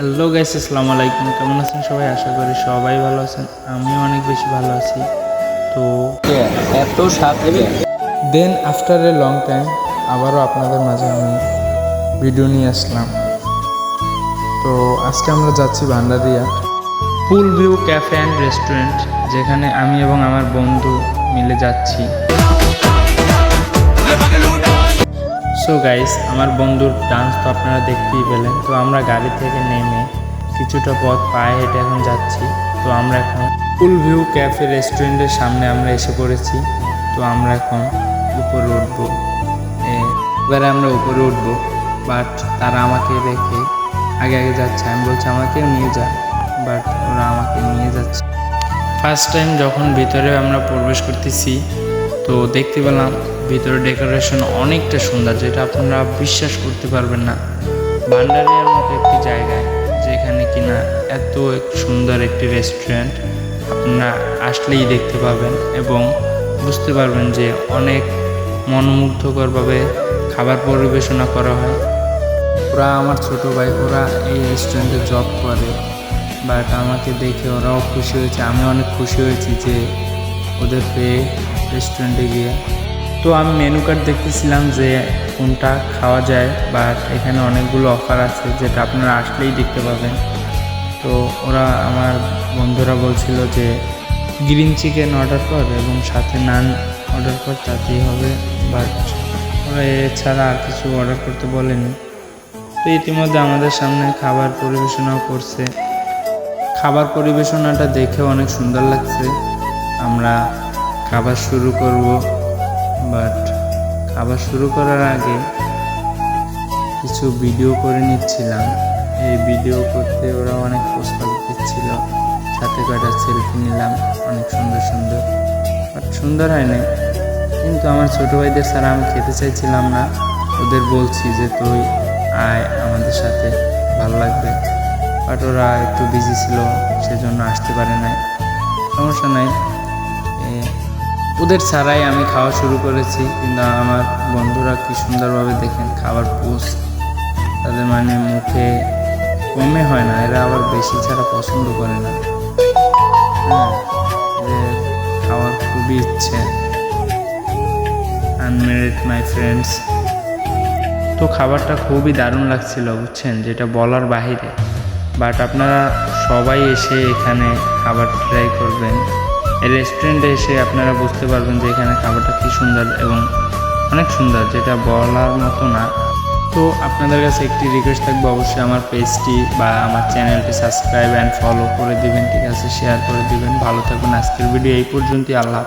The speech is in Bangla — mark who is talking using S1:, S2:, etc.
S1: হ্যালো গাইস, আসসালামু আলাইকুম। কেমন আছেন সবাই? আশা করি সবাই ভালো আছেন। আমিও অনেক বেশি ভালো আছি। তো
S2: এত সাথে
S1: then after a long time আবারও আপনাদের মাঝে আমি ভিডিও নিয়ে আসলাম। তো আজকে আমরা যাচ্ছি ভান্ডারিয়া পুল ভিউ ক্যাফে অ্যান্ড রেস্টুরেন্ট, যেখানে আমি এবং আমার বন্ধু মিলে যাচ্ছি। সো গাইস, আমার বন্ধুর ডান্স তো আপনারা দেখতেই পেলেন। তো আমরা গাড়ি থেকে নেমে কিছুটা পথ পায়ে হেঁটে এখন যাচ্ছি। তো আমরা এখন পুল ভিউ ক্যাফে রেস্টুরেন্টের সামনে আমরা এসে পড়েছি। তো আমরা এখন উপরে উঠবো। এবারে আমরা উপরে উঠবো, বাট তারা আমাকে রেখে আগে আগে যাচ্ছে। আমি বলছি আমাকেও নিয়ে যা, বাট ওরা আমাকে নিয়ে যাচ্ছে। ফার্স্ট টাইম যখন ভিতরে আমরা প্রবেশ করতেছি, তো দেখতে পেলাম ভিতরে ডেকোরেশন অনেকটা সুন্দর, যেটা আপনারা বিশ্বাস করতে পারবেন না। ভান্ডারিয়ার মতো একটি জায়গায় যেখানে কিনা এত সুন্দর একটি রেস্টুরেন্ট আপনারা আসলেই দেখতে পাবেন এবং বুঝতে পারবেন যে অনেক মনোমুগ্ধকরভাবে খাবার পরিবেশনা করা হয়। ওরা আমার ছোটো ভাই, ওরা এই রেস্টুরেন্টে জব করে, বাট আমাকে দেখে ওরাও খুশি হয়েছে, আমি অনেক খুশি হয়েছি যে ওদের পেয়ে রেস্টুরেন্টে গিয়ে। তো আমি মেনু কার্ড দেখতেছিলাম যে কোনটা খাওয়া যায়, বাট এখানে অনেকগুলো অফার আছে যেটা আপনারা আসলেই দেখতে পাবেন। তো ওরা আমার বন্ধুরা বলছিল যে গ্রিন চিকেন অর্ডার কর এবং সাথে নান অর্ডার কর, তাতেই হবে, বাট ওরা এছাড়া আর কিছু অর্ডার করতে বলেনি। তো ইতিমধ্যে আমাদের সামনে খাবার পরিবেশনাও করছে। খাবার পরিবেশনাটা দেখে অনেক সুন্দর লাগছে। আমরা খাবার শুরু করব, বাট খাবার শুরু করার আগে কিছু ভিডিও করে নিচ্ছিলাম। এই ভিডিও করতে ওরা অনেক প্রস্তাব দিচ্ছিল, সাথে কয়টা সেলফি নিলাম, অনেক সুন্দর সুন্দর, বাট সুন্দর হয় নাই। কিন্তু আমার ছোটো ভাইদের ছাড়া আমি খেতে চাইছিলাম না। ওদের বলছি যে তুই আয় আমাদের সাথে, ভালো লাগবে, বাট ওরা একটু বিজি ছিল, সেজন্য আসতে পারে নাই। সমস্যা নাই, ওদের ছাড়াই আমি খাওয়া শুরু করেছি। কিন্তু আমার বন্ধুরা কি সুন্দরভাবে দেখেন খাবার পোস্ট, তাদের মানে মুখে কমে হয় না, এরা আবার বেশি ছাড়া পছন্দ করে না। এদের খাওয়ার খুবই ইচ্ছে। Unmarried my friends. তো খাবারটা খুবই দারুণ লাগছিল, বুঝছেন, যেটা বলার বাহিরে। বাট আপনারা সবাই এসে এখানে খাবার ট্রাই করবেন। এই রেস্টুরেন্টে এসে আপনারা বুঝতে পারবেন যে এখানে খাবারটা কী সুন্দর এবং অনেক সুন্দর, যেটা বলার মতো না। তো আপনাদের কাছে একটি রিকোয়েস্ট থাকবে, অবশ্যই আমার পেজটি বা আমার চ্যানেলটি সাবস্ক্রাইব অ্যান্ড ফলো করে দিবেন, ঠিক আছে, শেয়ার করে দিবেন। ভালো থাকবেন। আজকের ভিডিও এই পর্যন্তই। আল্লাহ।